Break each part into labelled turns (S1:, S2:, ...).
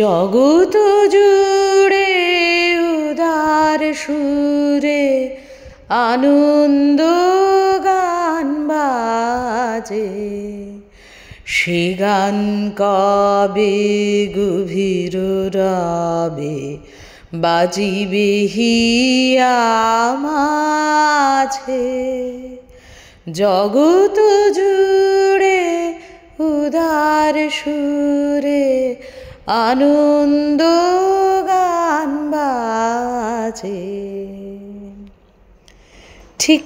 S1: জগৎ জুড়ে উদার সুরে আনন্দ গান বাজে, সে গান কবে গভীর রবে বাজিবে হিয়া মাঝে। জগৎ জুড়ে উদার সুরে আনন্দ গান বাজে। ঠিক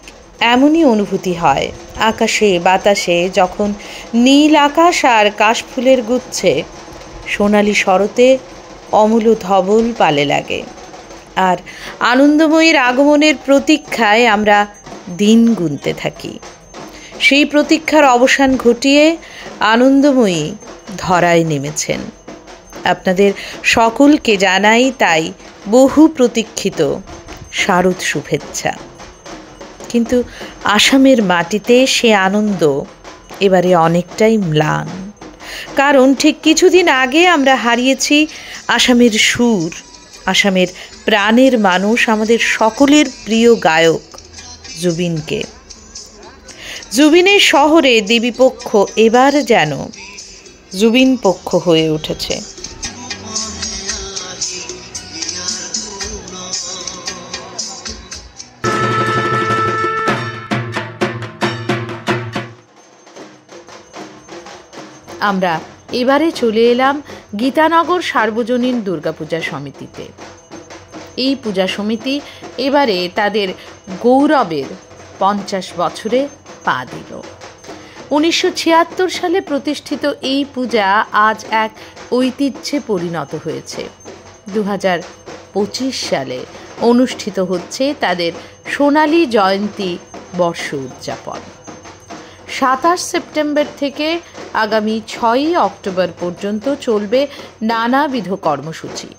S1: এমনই অনুভূতি হয় আকাশে বাতাসে যখন নীল আকাশ আর কাশফুলের গুচ্ছে সোনালি শরতে অমূল ধবল পালে লাগে, আর আনন্দময়ীর আগমনের প্রতীক্ষায় আমরা দিন গুনতে থাকি। সেই প্রতীক্ষার অবসান ঘটিয়ে আনন্দময়ী ধরায় নেমেছেন। আপনাদের সকলকে জানাই তাই বহু প্রতীক্ষিত শারদ শুভেচ্ছা। কিন্তু আসামের মাটিতে সে আনন্দ এবারে অনেকটাই ম্লান, কারণ ঠিক কিছুদিন আগে আমরা হারিয়েছি আসামের সুর, আসামের প্রাণের মানুষ, আমাদের সকলের প্রিয় গায়ক জুবিনকে। জুবিনের শহরে দেবীপক্ষ এবার যেন জুবিন পক্ষ হয়ে উঠেছে। আমরা এবারে চলে এলাম গীতানগর সার্বজনীন দুর্গাপূজা সমিতিতে। এই পূজা সমিতি এবারে তাদের গৌরবের 50 বছরে পা দিল। 1976 সালে প্রতিষ্ঠিত এই পূজা আজ এক ঐতিহ্যে পরিণত হয়েছে। 2025 সালে অনুষ্ঠিত হচ্ছে তাদের সোনালী জয়ন্তী বর্ষ উদযাপন। 27 সেপ্টেম্বর থেকে আগামী 6 অক্টোবর পর্যন্ত চলবে নানাবিধ কর্মসূচি।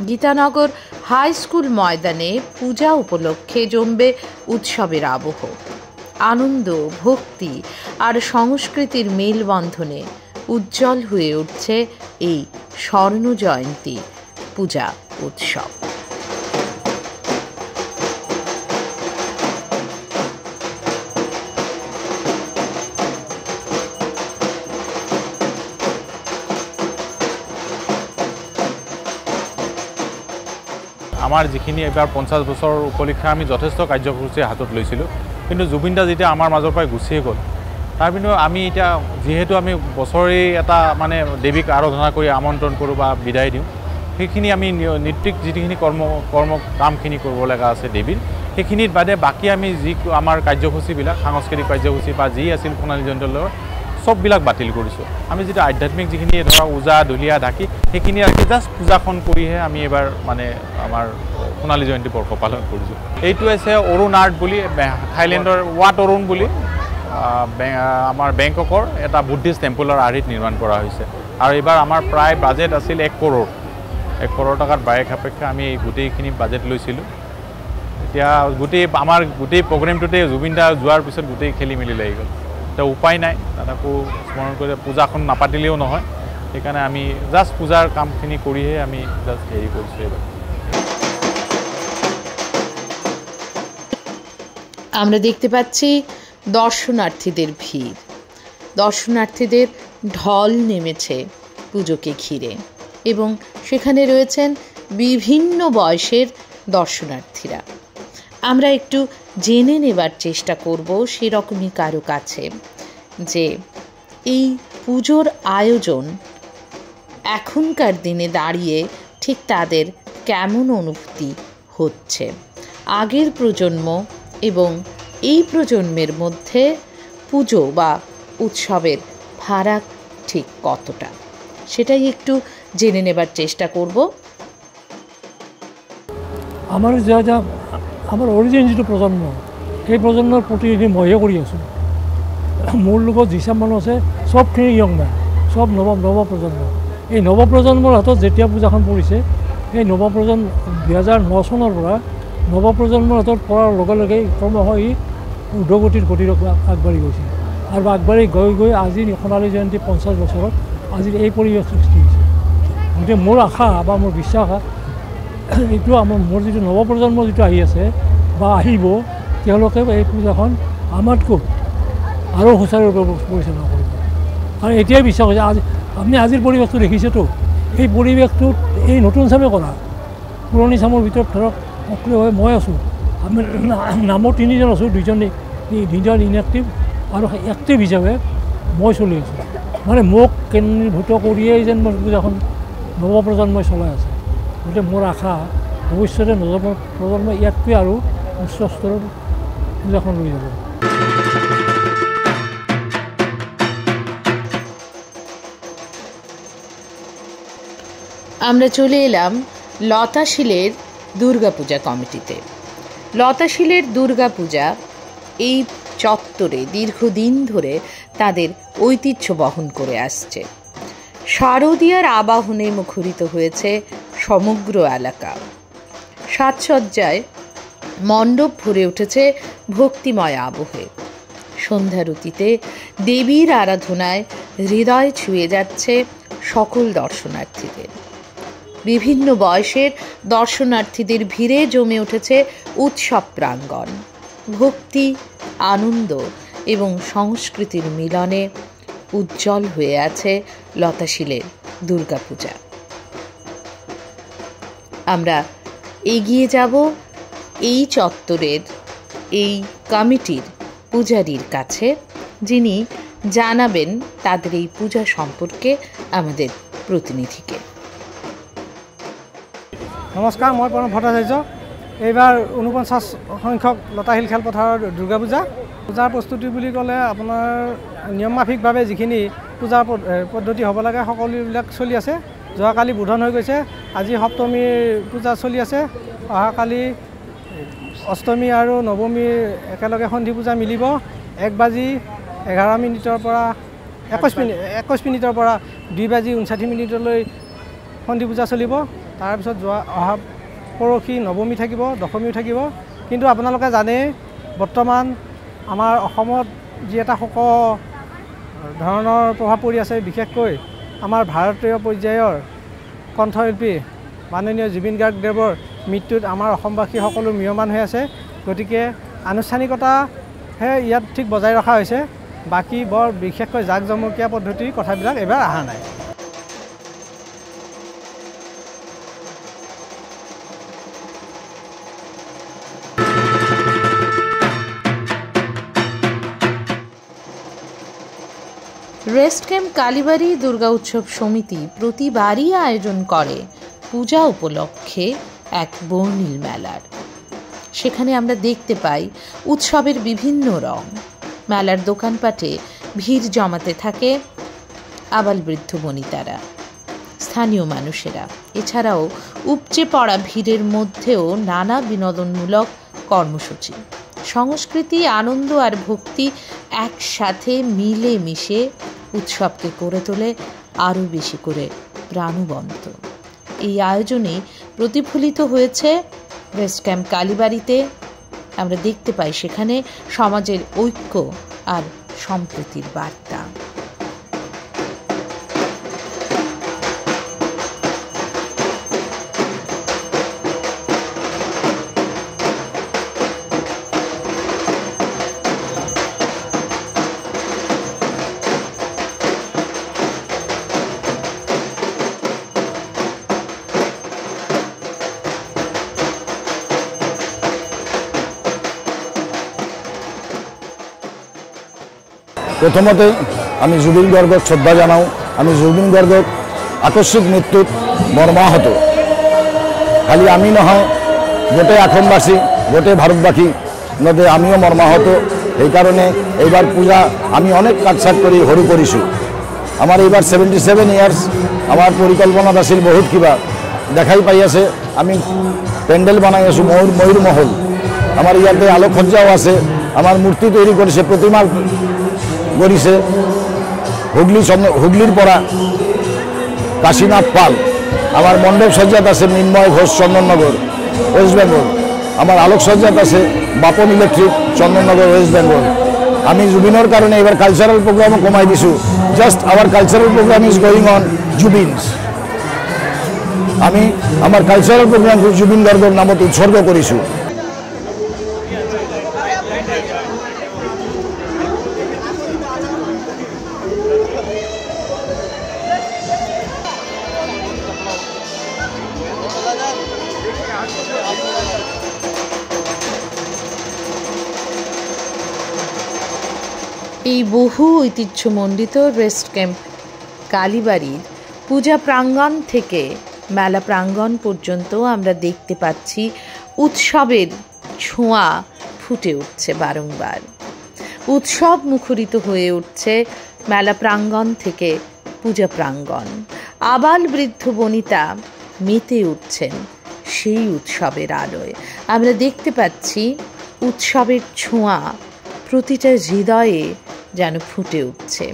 S1: গীতানগর হাই স্কুল ময়দানে পূজা উপলক্ষে জমবে উৎসবের আবহ। আনন্দ, ভক্তি আর সংস্কৃতির মেলবন্ধনে উজ্জ্বল হয়ে উঠছে এই স্বর্ণ জয়ন্তী পূজা উৎসব।
S2: আমাৰ যিখিনি এবাৰ 50 বছৰ উপলক্ষে আমি যথেষ্ট কাৰ্যসূচী হাতত লৈছিলোঁ, কিন্তু জুবিনদা যেতিয়া আমাৰ মাজৰ পৰা গুচিয়ে গ'ল, তাৰ পিছত আমি এতিয়া যিহেতু আমি বছৰি এটা মানে দেৱীক আৰাধনা কৰি আমন্ত্ৰণ কৰোঁ বা বিদায় দিওঁ, সেইখিনি আমি নৈতিক যিখিনি কামখিনি কৰিব লগা আছে দেৱীৰ, সেইখিনিৰ বাদে বাকী আমি যি আমাৰ কাৰ্যসূচীবিলাক সাংস্কৃতিক কাৰ্যসূচী বা যি আছিল সোণালী জয়ন্তীৰ লগত সববিলাক বাতিল কৰিছোঁ। আমি যিটো আধ্যাত্মিক যিখিনি ধৰক ওজা ঢুলীয়া ঢাকি সেইখিনি ৰাখি জাষ্ট পূজাখন কৰিহে আমি এবাৰ মানে আমাৰ সোণালী জয়ন্তী বৰ্ষ পালন কৰিছোঁ। এইটো হৈছে অৰুণ আৰ্ট বুলি, থাইলেণ্ডৰ ৱাট অৰুণ বুলি আমাৰ বেংককৰ এটা বুদ্ধিষ্ট টেম্পলৰ আৰ্হিত নিৰ্মাণ কৰা হৈছে। আৰু এইবাৰ আমাৰ প্ৰায় বাজেট আছিল 1 কৰোৰ টকাত বায়েক সাপেক্ষে আমি এই গোটেইখিনি বাজেট লৈছিলোঁ। এতিয়া আমাৰ গোটেই প্ৰগ্ৰেমটোতে জুবিনদা যোৱাৰ পিছত গোটেই খেলি মেলি লাগি গ'ল। এতিয়া উপায় নাই, তাকো স্মৰণ কৰি পূজাখন নাপাতিলেও নহয়, সেইকাৰণে আমি জাষ্ট পূজাৰ কামখিনি কৰিহে আমি জাষ্ট হেৰি কৰিছোঁ। এবার
S1: আমরা দেখতে পাচ্ছি দর্শনার্থীদের ভিড়, দর্শনার্থীদের ঢল নেমেছে পুজোকে ঘিরে, এবং সেখানে রয়েছেন বিভিন্ন বয়সের দর্শনার্থীরা। আমরা একটু জেনে নেবার চেষ্টা করব সেরকমই কারো কাছে যে এই পুজোর আয়োজন এখনকার দিনে দাঁড়িয়ে ঠিক তাদের কেমন অনুভূতি হচ্ছে, আগের প্রজন্ম এবং এই প্রজন্মের মধ্যে পুজো বা উৎসবের ফারাক ঠিক কতটা। সেটাই একটু জেনে নেবার চেষ্টা করব।
S3: আমার যা যা আমার অরিজিন যিটো প্ৰজন্ম সেই প্ৰজন্মৰ প্ৰতিনিধি মইহে কৰি আছোঁ। মোৰ লগত যিচাম মানুহ আছে চবখিনি ইয়ং মেন, চব নৱপ্ৰজন্ম। এই নৱপ্ৰজন্মৰ হাতত যেতিয়া পূজাখন পৰিছে, এই নৱপ্ৰজন্ম 2009 চনৰ পৰা নৱপ্ৰজন্মৰ হাতত পৰাৰ লগে লগে ক্ৰমশ ই ঊৰ্ধ্বগতিৰ গতিত আগবাঢ়ি গৈছে আৰু আগবাঢ়ি গৈ গৈ আজি সোণালী জয়ন্তী 50 বছৰত আজি এই পৰিৱেশ সৃষ্টি হৈছে। গতিকে মোৰ আশা বা মোৰ বিশ্বাস এইটো মোৰ যিটো নৱপ্ৰজন্ম যিটো আহি আছে বা আহিব, তেওঁলোকে এই পূজাখন আমাতকৈ আৰু সুচাৰুৰূপে পৰিচালনা কৰিব। কাৰণ এতিয়াই বিশ্বাস হৈছে, আপুনি আজিৰ পৰিৱেশটো দেখিছেতো, এই পৰিৱেশটোত এই নতুন চামে কৰা পুৰণি চামৰ ভিতৰত ধৰক সক্ৰিয় হৈ মই আছোঁ। আমি নামৰ 3জন আছোঁ, 2জন ইনএক্টিভ আৰু এক্টিভ হিচাপে মই চলি আছোঁ। মানে মোক কেন্দ্ৰীভূত কৰিয়েই যেন মই পূজাখন নৱপ্ৰজন্মই চলাই আছে। গতিকে মোৰ আশা ভৱিষ্যতে নৱপ্ৰজন্মই ইয়াতকৈ আৰু উচ্চ স্তৰৰ পূজাখন লৈ যাব।
S1: আমরা চলে এলাম লতাশিলের দুর্গাপূজা কমিটিতে। লতাশিলের দুর্গাপূজা এই চত্বরে দীর্ঘদিন ধরে তাদের ঐতিহ্য বহন করে আসছে। শারদীয়ার আবাহনে মুখরিত হয়েছে সমগ্র এলাকা। সাজসজ্জায় মণ্ডপ ভরে উঠেছে ভক্তিময় আবহে। সন্ধ্যারতিতে দেবীর আরাধনায় হৃদয় ছুঁয়ে যাচ্ছে সকল দর্শনার্থীদের। বিভিন্ন বয়সের দর্শনার্থীদের ভিড়ে জমে উঠেছে উৎসব প্রাঙ্গণ। ভক্তি, আনন্দ এবং সংস্কৃতির মিলনে উজ্জ্বল হয়ে আছে লতাশিলের দুর্গাপূজা। আমরা এগিয়ে যাব এই চত্বরের এই কমিটির পূজারীর কাছে, যিনি জানাবেন তাদের এই পূজা সম্পর্কে আমাদের প্রতিনিধিকে।
S4: নমস্কাৰ, মই প্ৰণৱ ভট্টাচাৰ্য। এইবাৰ 49 সংখ্যক লতাশিল খেলপথাৰৰ দুৰ্গা পূজাৰ প্ৰস্তুতি বুলি ক'লে আপোনাৰ নিয়মমাফিকভাৱে যিখিনি পূজাৰ পদ্ধতি হ'ব লাগে সকলোবিলাক চলি আছে। যোৱাকালি বোধন হৈ গৈছে, আজি সপ্তমীৰ পূজা চলি আছে। অহাকালি অষ্টমী আৰু নৱমীৰ একেলগে সন্ধি পূজা মিলিব। 1:11 পৰা 21 মিনিটৰ পৰা 2:59 সন্ধি পূজা চলিব। তাৰপিছত অহা পৰহি নৱমী থাকিব, দশমীও থাকিব। কিন্তু আপোনালোকে জানে বৰ্তমান আমাৰ অসমত যি এটা শোক ধৰণৰ প্ৰভাৱ পৰি আছে, বিশেষকৈ আমাৰ ভাৰতীয় পৰ্যায়ৰ কণ্ঠশিল্পী মাননীয় জুবিন গাৰ্গদেৱৰ মৃত্যুত আমাৰ অসমবাসী সকলো ম্ৰিয়মান হৈ আছে। গতিকে আনুষ্ঠানিকতাহে ইয়াত ঠিক বজাই ৰখা হৈছে। বাকী বৰ বিশেষকৈ জাক জমকীয়া পদ্ধতিৰ কথাবিলাক এইবাৰ অহা নাই।
S1: রেস্ট ক্যাম্প কালীবাড়ি দুর্গা উৎসব সমিতি প্রতিবারই আয়োজন করে পূজা উপলক্ষে এক বর্ণিল মেলার। সেখানে আমরা দেখতে পাই উৎসবের বিভিন্ন রং। মেলার দোকানপাটে ভিড় জমাতে থাকে আবাল বৃদ্ধ বনিতারা, স্থানীয় মানুষেরা। এছাড়াও উপচে পড়া ভিড়ের মধ্যেও নানা বিনোদনমূলক কর্মসূচি। সংস্কৃতি, আনন্দ আর ভক্তি একসাথে মিলে মিশে উৎসবকে করে তোলে আরও বেশি করে প্রাণবন্ত। এই আয়োজনে প্রতিফলিত হয়েছে রেস্ট ক্যাম্প কালীবাড়িতে। আমরা দেখতে পাই সেখানে সমাজের ঐক্য আর সম্প্রীতির বার্তা।
S5: প্রথমতে আমি জুবিন গার্গক শ্রদ্ধা জানাও। আমি জুবিন গার্গক আকস্মিক মৃত্যুত মর্মাহত। খালি আমি নহয়, গোটেই অসমবাসী, গোটেই ভারতবাসী মধ্যে আমিও মর্মাহত। এই কারণে এইবার পূজা আমি অনেক কাটছাট করে সরু করেছি। আমার এইবাৰ 77 ইয়ার্স আমার পরিকল্পনাত আছিল বহুত কিবা দেখাই পাই আছে আমি পেন্ডেল বানাই আছো ময়ূর মহল আমার ইয়াতে আলোকসজ্জাও আছে আমার মূর্তি তৈরি করেছে প্রতিমা গড়িছে হুগলির পৰা কাশীনাথ পাল আমার মণ্ডপ সজ্জাত আছে মৃন্ময় ঘোষ চন্দননগর ওয়েস্ট বেঙ্গল আমার আলোকসজ্জাত আছে বাপন ইলেকট্রিক চন্দননগর ওয়েস্ট বেঙ্গল আমি জুবিনৰ কাৰণে এবাৰ কালচারাল প্রোগ্রামও কমাই দিছো just our cultural program is going on Zubeen's আমি আমার কালচারাল প্রোগ্রামটো জুবিন গাৰ্গৰ নামত উৎসৰ্গ কৰিছো
S1: এই বহু ঐতিহ্যমণ্ডিত রেস্ট ক্যাম্প কালীবাড়ির পূজা প্রাঙ্গণ থেকে মেলা প্রাঙ্গণ পর্যন্ত আমরা দেখতে পাচ্ছি উৎসবের ছোঁয়া ফুটে উঠছে বারংবার উৎসব মুখরিত হয়ে উঠছে মেলা প্রাঙ্গণ থেকে পূজা প্রাঙ্গণ আবাল বৃদ্ধ বনিতা মেতে উঠছেন সেই উৎসবের আলোয় আমরা দেখতে পাচ্ছি উৎসবের ছোঁয়া প্রতিটা হৃদয়ে যেন ফুটে উঠছে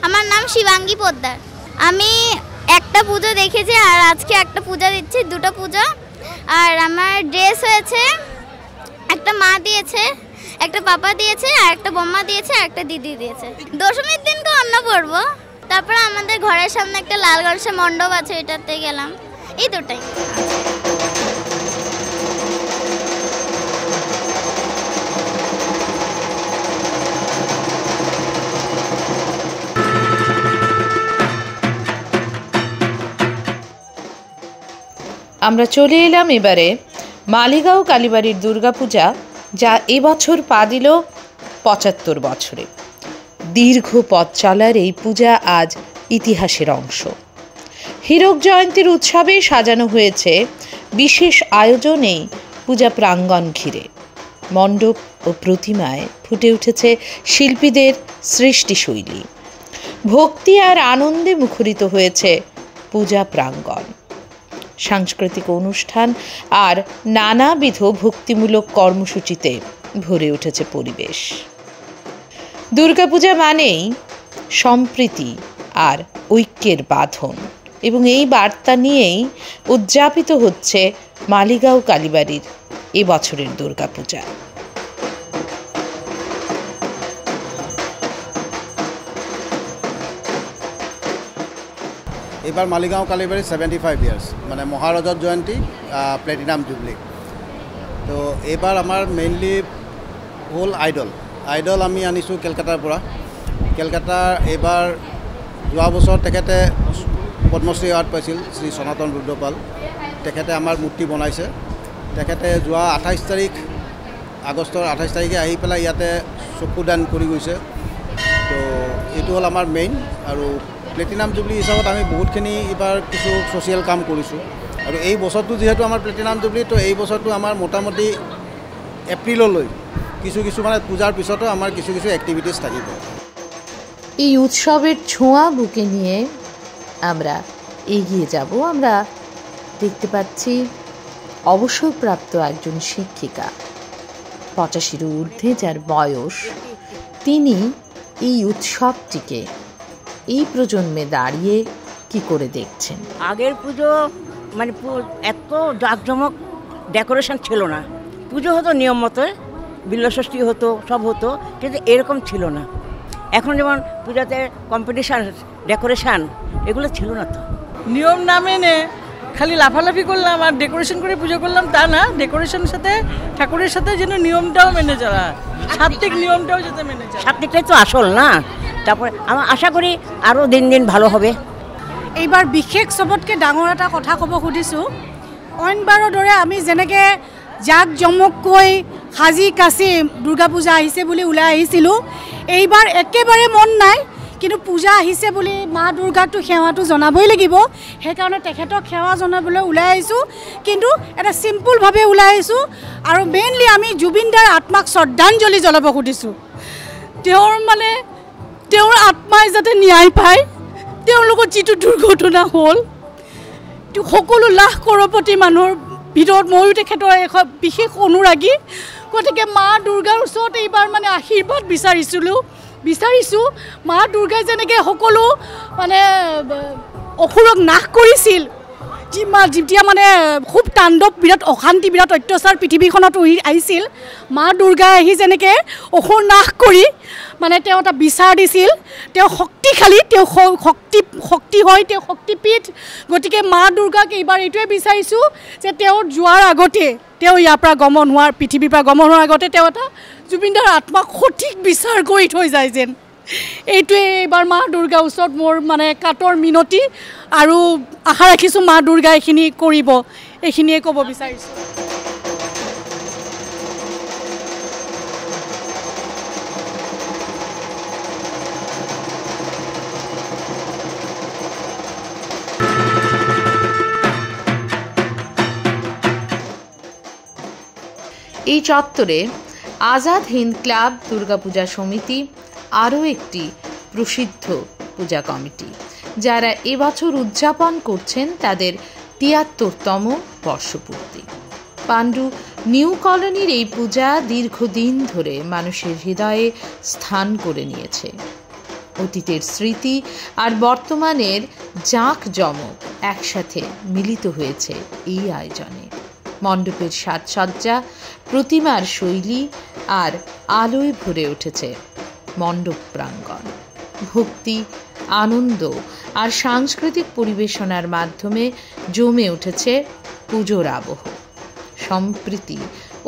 S6: আমার নাম শিবাঙ্গী পোদ্দার আমি একটা পুজো দেখেছি আর আজকে একটা পূজা দিচ্ছি দুটো পূজা আর আমার ড্রেস হয়েছে একটা মা দিয়েছে একটা পাপা দিয়েছে আর একটা বোম্মা দিয়েছে আর একটা দিদি দিয়েছে দশমীর দিনকে অন্ন পড়বো তারপরে আমাদের ঘরের সামনে একটা লাল গলসা মণ্ডপ আছে এটাতে গেলাম এই দুটাই
S1: আমরা চলে এলাম এবারে মালিগাঁও কালীবাড়ির দুর্গাপূজা যা এবছর পা দিল ৭৫ বছরে দীর্ঘ পথ চলার এই পূজা আজ ইতিহাসের অংশ হীরক জয়ন্তীর উৎসবে সাজানো হয়েছে বিশেষ আয়োজনে পূজা প্রাঙ্গণ ঘিরে মণ্ডপ ও প্রতিমায় ফুটে উঠেছে শিল্পীদের সৃষ্টিশৈলী ভক্তি আর আনন্দে মুখরিত হয়েছে পূজা প্রাঙ্গণ সাংস্কৃতিক অনুষ্ঠান আর নানাবিধ ভক্তিমূলক কর্মসূচিতে ভরে উঠেছে পরিবেশ দুর্গাপূজা মানেই সম্প্রীতি আর ঐক্যের বাঁধন এবং এই বার্তা নিয়েই উদযাপিত হচ্ছে মালিগাঁও কালীবাড়ির এবছরের দুর্গাপূজা
S7: এবার মালিগাঁও কালীবাড়ি 75 ইয়ার্স মানে মহারজত জয়ন্তী প্লেটিনাম জুবলি তো এবার আমার মেইনলি হল আইডল আমি আনিছোঁ কেলকাতাৰ পৰা কেলকাতাৰ এবাৰ যোৱা বছৰ তেখেতে পদ্মশ্ৰী এৱাৰ্ড পাইছিল শ্ৰী সনাতন ৰুদ্ৰপাল তেখেতে আমাৰ মূৰ্তি বনাইছে তেখেতে যোৱা 28 তাৰিখ আগষ্টৰ 28 তাৰিখে আহি পেলাই ইয়াতে চকুদান কৰি গৈছে তো এইটো হ'ল আমাৰ মেইন আৰু প্লেটিনাম জুবলি হিচাপত আমি বহুতখিনি এবাৰ কিছু ছ'চিয়েল কাম কৰিছোঁ আৰু এই বছৰটো যিহেতু আমাৰ প্লেটিনাম জুবলি তো এই বছৰটো আমাৰ মোটামুটি এপ্ৰিললৈ কিছু মানে পূজাৰ পিছতো আমাৰ কিছু এক্টিভিটিজ থাকিব
S1: এই উৎসবের ছোঁয়া বুকে নিয়ে আমরা এগিয়ে যাব আমরা দেখতে পাচ্ছি অবসরপ্রাপ্ত একজন শিক্ষিকা 85-এর ঊর্ধ্বে যার বয়স তিনি এই উৎসবটিকে এই প্রজন্মে দাঁড়িয়ে কি করে দেখছেন
S8: আগের পুজো মানে এত জাঁকজমক ডেকোরেশন ছিল না পুজো হতো নিয়ম মতো বিল্লষষ্ঠী হতো সব হতো কিন্তু এরকম ছিল না এখন যেমন পূজাতে কম্পিটিশান ডেকোরেশন এগুলো ছিল না তো
S9: নিয়ম না মেনে খালি লাফালাফি করলাম আর ডেকোরেশন করে পুজো করলাম তা না ডেকোরেশনের সাথে ঠাকুরের সাথে যেন নিয়মটাও মেনে চলা সাত্ত্বিক নিয়মটাও যাতে মেনে চলা
S8: সাত্ত্বিকটাই তো আসল না তারপরে আমি আশা করি আরও দিন ভালো হবে
S10: এইবাৰ বিশেষ চবতকৈ ডাঙৰ এটা কথা ক'ব খুজিছোঁ অইনবাৰৰ দৰে আমি যেনেকৈ জাক জমককৈ সাজি কাচি দুৰ্গা পূজা আহিছে বুলি ওলাই আহিছিলোঁ এইবাৰ একেবাৰে মন নাই কিন্তু পূজা আহিছে বুলি মা দুৰ্গাকটো সেৱাটো জনাবই লাগিব সেইকাৰণে তেখেতক সেৱা জনাবলৈ ওলাই আহিছোঁ কিন্তু এটা চিম্পুলভাৱে ওলাই আহিছোঁ আৰু মেইনলি আমি জুবিন দাৰ আত্মাক শ্ৰদ্ধাঞ্জলি জ্বলাব খুজিছোঁ তেওঁৰ আত্মাই যাতে ন্যায় পায় তেওঁলোকৰ যিটো দুৰ্ঘটনা হ'ল সকলো লাখ কৰপতি মানুহৰ ভিতৰত ময়ো তেখেতৰ এখন বিশেষ অনুৰাগী। গতিকে মা দুৰ্গাৰ ওচৰত এইবাৰ মানে আশীৰ্বাদ বিচাৰিছোঁ মা দুৰ্গাই যেনেকৈ সকলো মানে অসুৰক নাশ কৰিছিল, যেতিয়া মানে খুব তাণ্ডৱ বিৰাট অশান্তি বিৰাট অত্যাচাৰ পৃথিৱীখনত আহিছিল, মা দুৰ্গাই আহি যেনেকৈ অসুৰ নাশ কৰি মানে তেওঁ এটা বিচাৰ দিছিল, তেওঁ শক্তিশালী, তেওঁ শক্তি হয়, তেওঁ শক্তিপীঠ। গতিকে মা দুৰ্গাক এইবাৰ এইটোৱে বিচাৰিছোঁ যে তেওঁ যোৱাৰ আগতে, তেওঁ ইয়াৰ পৰা গমন হোৱাৰ পৃথিৱীৰ পৰা গমন হোৱাৰ আগতে তেওঁ এটা জুবিনদাৰ আত্মাক সঠিক বিচাৰ কৰি থৈ যায় যেন। এইটোৱে এইবাৰ মা দুৰ্গাৰ ওচৰত মোৰ মানে কাটৰ মিনতি, আৰু আশা ৰাখিছোঁ মা দুৰ্গা এইখিনি কৰিব, এইখিনিয়ে ক'ব বিচাৰিছোঁ।
S1: এই চত্বরে আজাদ হিন্দ ক্লাব দুর্গাপূজা সমিতি আরও একটি প্রসিদ্ধ পূজা কমিটি, যারা এবছর উদযাপন করছেন তাদের ৭৩তম বর্ষপূর্তি। পাণ্ডু নিউ কলোনির এই পূজা দীর্ঘদিন ধরে মানুষের হৃদয়ে স্থান করে নিয়েছে। অতীতের স্মৃতি আর বর্তমানের জাঁকজমক একসাথে মিলিত হয়েছে এই আয়োজনে। মণ্ডপের সাজসজ্জা, প্রতিমার শৈলী আর আলোয় ভরে উঠেছে মণ্ডপ প্রাঙ্গণ। ভক্তি, আনন্দ আর সাংস্কৃতিক পরিবেশনার মাধ্যমে জমে উঠেছে পুজোর আবহ। সম্প্রীতি,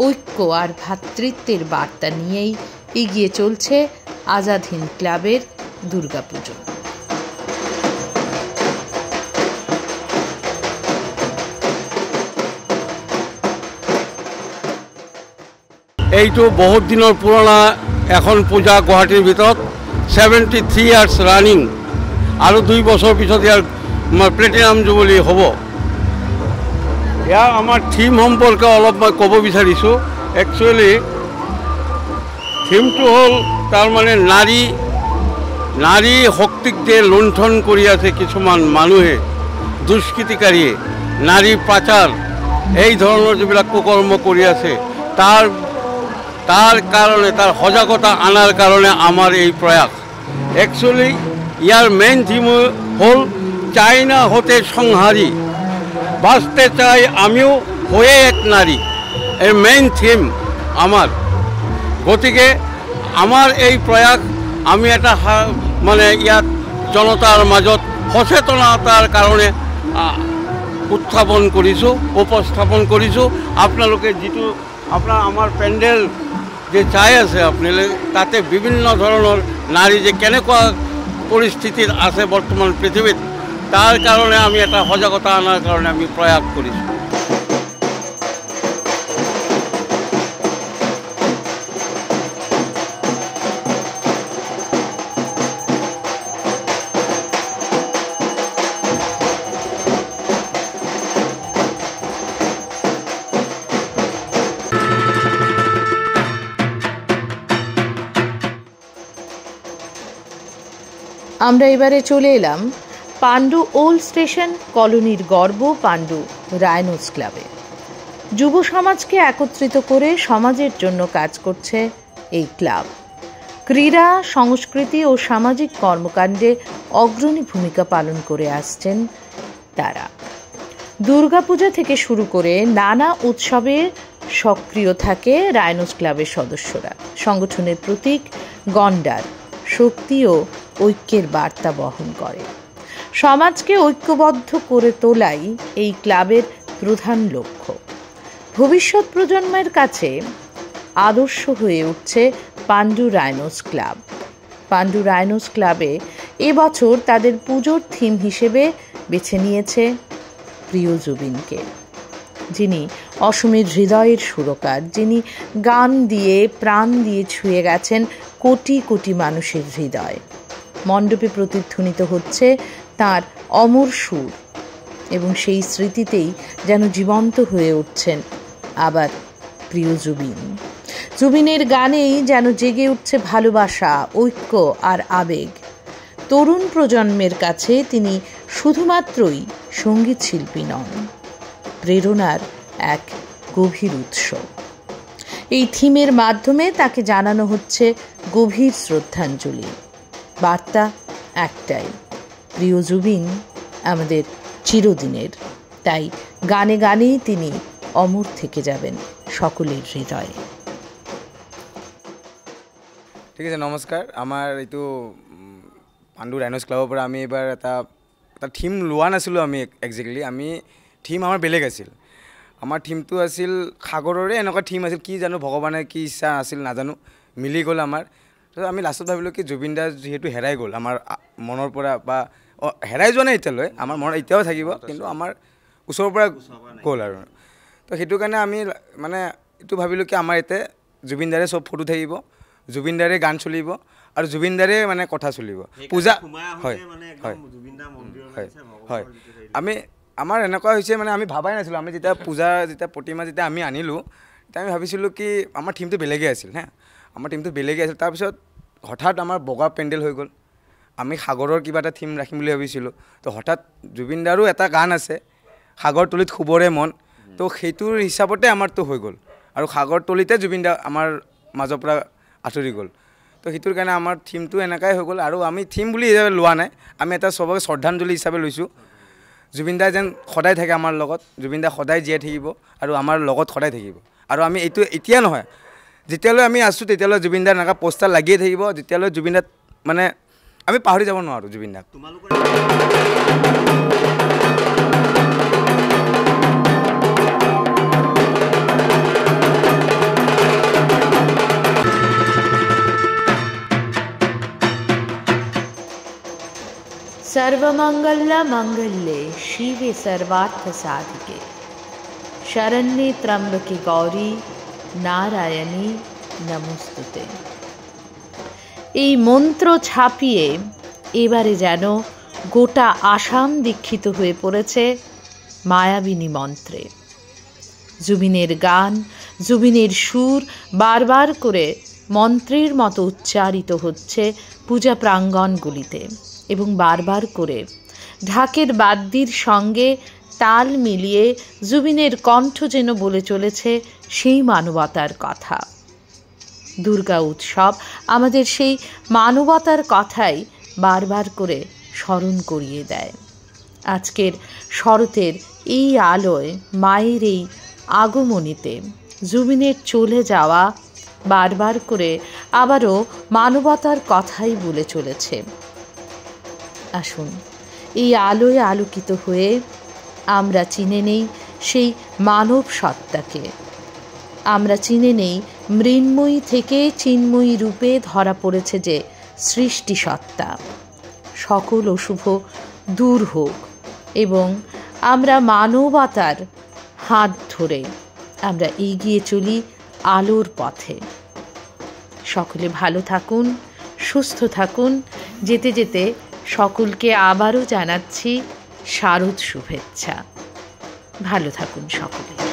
S1: ঐক্য আর ভ্রাতৃত্বের বার্তা নিয়েই এগিয়ে চলছে আজাদ হিন্দ ক্লাবের দুর্গাপুজো।
S11: এইটো বহুত দিনৰ পুৰণা এখন পূজা গুৱাহাটীৰ ভিতৰত 73 ইয়াৰ্ছ ৰানিং, আৰু 2 বছৰ পিছত ইয়াৰ প্লেটিনাম জুবলি হ'ব। ইয়াৰ আমাৰ থিম সম্পৰ্কে অলপ মই ক'ব বিচাৰিছোঁ। একচুৱেলি থিমটো হ'ল তাৰমানে নাৰী শক্তিক যে লুণ্ঠন কৰি আছে কিছুমান মানুহে, দুষ্কৃতিকাৰীয়ে, নাৰী পাচাৰ, এই ধৰণৰ যিবিলাক কুকৰ্ম কৰি আছে, তাৰ কাৰণে, তাৰ সজাগতা আনাৰ কাৰণে আমাৰ এই প্ৰয়াস। একচুৱেলি ইয়াৰ মেইন থিম হ'ল চাইনা হতে সংহাৰী, বাঁচতে চাই আমিও হয়ে এক নারী, এই মেইন থিম আমার। গতিকে আমার এই প্রয়াস আমি এটা মানে ইয়াত জনতাৰ মাজত সচেতনতাৰ কাৰণে উপস্থাপন কৰিছোঁ। আপোনালোকে যিটো আমাৰ পেণ্ডেল যে চাই আছে আপোনালোকে, তাতে বিভিন্ন ধৰণৰ নাৰী যে কেনেকুৱা পৰিস্থিতিত আছে বৰ্তমান পৃথিৱীত, তাৰ কাৰণে আমি এটা সজাগতা আনাৰ কাৰণে আমি প্ৰয়াস কৰিছোঁ।
S1: আমরা এবারে চলে এলাম পাণ্ডু ওল্ড স্টেশন কলোনির গর্ব পাণ্ডু রায়নোস ক্লাবে। যুব সমাজকে একত্রিত করে সমাজের জন্য কাজ করছে এই ক্লাব। ক্রীড়া, সংস্কৃতি ও সামাজিক কর্মকাণ্ডে অগ্রণী ভূমিকা পালন করে আসছেন তারা। দুর্গাপূজা থেকে শুরু করে নানা উৎসবে সক্রিয় থাকে রায়নোস ক্লাবের সদস্যরা। সংগঠনের প্রতীক গন্ডার শক্তি ও ঐক্যের বার্তা বহন করে। সমাজকে ঐক্যবদ্ধ করে তোলাই এই ক্লাবের প্রধান লক্ষ্য। ভবিষ্যৎ প্রজন্মের কাছে আদর্শ হয়ে উঠছে পাণ্ডু রায়নোস ক্লাব। পাণ্ডু রায়নোস ক্লাবে এবছর তাদের পুজোর থিম হিসেবে বেছে নিয়েছে প্রিয় জুবিনকে, যিনি অসমের হৃদয়ের সুরকার, যিনি গান দিয়ে প্রাণ দিয়ে ছুঁয়ে গেছেন কোটি কোটি মানুষের হৃদয়। মণ্ডপে প্রতিধ্বনিত হচ্ছে তার অমর সুর, এবং সেই স্মৃতিতেই যেন জীবন্ত হয়ে উঠছেন আবার প্রিয় জুবিন। জুবিনের গানেই যেন জেগে উঠছে ভালোবাসা, ঐক্য আর আবেগ। তরুণ প্রজন্মের কাছে তিনি শুধুমাত্রই সঙ্গীত শিল্পী নন, প্রেরণার এক গভীর উৎস। এই থিমের মাধ্যমে তাকে জানানো হচ্ছে গভীর শ্রদ্ধাঞ্জলি। বার্তা একটাই, প্রিয় জুবিন আমাদের চিরদিনের, তাই গানে গানেই তিনি অমর থেকে যাবেন সকলের হৃদয়ে।
S12: ঠিক আছে, নমস্কাৰ। আমাৰ এইটো পাণ্ডু ৰাইন'ছ ক্লাবৰ পৰা আমি এইবাৰ এটা থিম লোৱা নাছিলোঁ। আমি একজেক্টলি আমি থিম আমাৰ বেলেগ আছিল। আমাৰ থিমটো আছিল সাগৰৰে এনেকুৱা থিম আছিল, কি জানো ভগৱানে কি ইচ্ছা আছিল নাজানো, মিলি গ'ল আমাৰ। তাৰপিছত আমি লাষ্টত ভাবিলোঁ কি জুবিন দা যিহেতু হেৰাই গ'ল আমাৰ মনৰ পৰা, বা হেৰাই যোৱা নাই এতিয়ালৈ, আমাৰ মনত এতিয়াও থাকিব, কিন্তু আমাৰ ওচৰৰ পৰা গ'ল আৰু। তো সেইটো কাৰণে আমি মানে এইটো ভাবিলোঁ কি আমাৰ ইয়াতে জুবিন দাৰে চব ফটো থাকিব, জুবিন দাৰে গান চলিব আৰু জুবিন দাৰে মানে কথা চলিব। পূজা হয় হয় হয় আমি আমাৰ এনেকুৱা হৈছে মানে আমি ভাবাই নাছিলোঁ। আমি যেতিয়া প্ৰতিমা যেতিয়া আমি আনিলোঁ, তেতিয়া আমি ভাবিছিলোঁ কি আমাৰ থিমটো বেলেগেই আছিল। আমাৰ থিমটো বেলেগেই আছিল। তাৰপিছত হঠাৎ আমাৰ বগা পেণ্ডেল হৈ গ'ল। আমি সাগৰৰ কিবা এটা থিম ৰাখিম বুলি ভাবিছিলোঁ। তো হঠাৎ জুবিন দাৰো এটা গান আছে, সাগৰ তলিত শুবৰে মন। তো সেইটোৰ হিচাপতে আমাৰতো হৈ গ'ল, আৰু সাগৰ তলিতে জুবিন দা আমাৰ মাজৰ পৰা আঁতৰি গ'ল। তো সেইটোৰ কাৰণে আমাৰ থিমটো এনেকুৱাই হৈ গ'ল। আৰু আমি থিম বুলি হিচাপে লোৱা নাই, আমি এটা চবকে শ্ৰদ্ধাঞ্জলি হিচাপে লৈছোঁ। জুবিন দা যেন সদায় থাকে আমাৰ লগত, জুবিন দা সদায় জীয়াই থাকিব আৰু আমাৰ লগত সদায় থাকিব। আৰু আমি এইটো এতিয়া নহয়, যেতিয়ালৈ আমি আছোঁ তেতিয়ালৈ জুবিন দাৰ এনেকুৱা পোষ্টাৰ লাগিয়ে থাকিব, যেতিয়ালৈ জুবিন দাক মানে আমি পাহৰি যাব নোৱাৰোঁ জুবিন দাক।
S1: सर्वमंगल मंगल्ये शिवे सर्वार्थ साधिके शरण्ये त्र्यंबके गौरी नारायणी नमोस्तुते। এই মন্ত্র ছাপিয়ে এবারে যেন গোটা আসাম দীক্ষিত হয়ে পড়েছে মায়াবিনী মন্ত্রে। জুবিনের গান, জুবিনের সুর বারবার করে মন্ত্রের মতো উচ্চারিত হচ্ছে পূজা প্রাঙ্গণগুলিতে, এবং বারবার করে ঢাকের বাদ্যির সঙ্গে তাল মিলিয়ে জুবিনের কণ্ঠ যেন বলে চলেছে সেই মানবতার কথা। দুর্গা উৎসব আমাদের সেই মানবতার কথাই বারবার করে স্মরণ করিয়ে দেয়। আজকের শরতের এই আলোয়, মায়ের এই আগমনীতে জুবিনের চলে যাওয়া বারবার করে আবারও মানবতার কথাই বলে চলেছে। আসুন এই আলোয় আলোকিত হয়ে আমরা চিনে নেই সেই মানব সত্তাকে। আমরা চিনে নেই মৃন্ময়ী থেকে চিন্ময়ী রূপে ধরা পড়েছে যে সৃষ্টি সত্তা। সকল অশুভ দূর হোক এবং আমরা মানবতার হাত ধরে আমরা এগিয়ে চলি আলোর পথে। সকলে ভালো থাকুন, সুস্থ থাকুন। যেতে যেতে সকলকে আবারও জানাচ্ছি শারদ শুভেচ্ছা। ভালো থাকুন সকলে।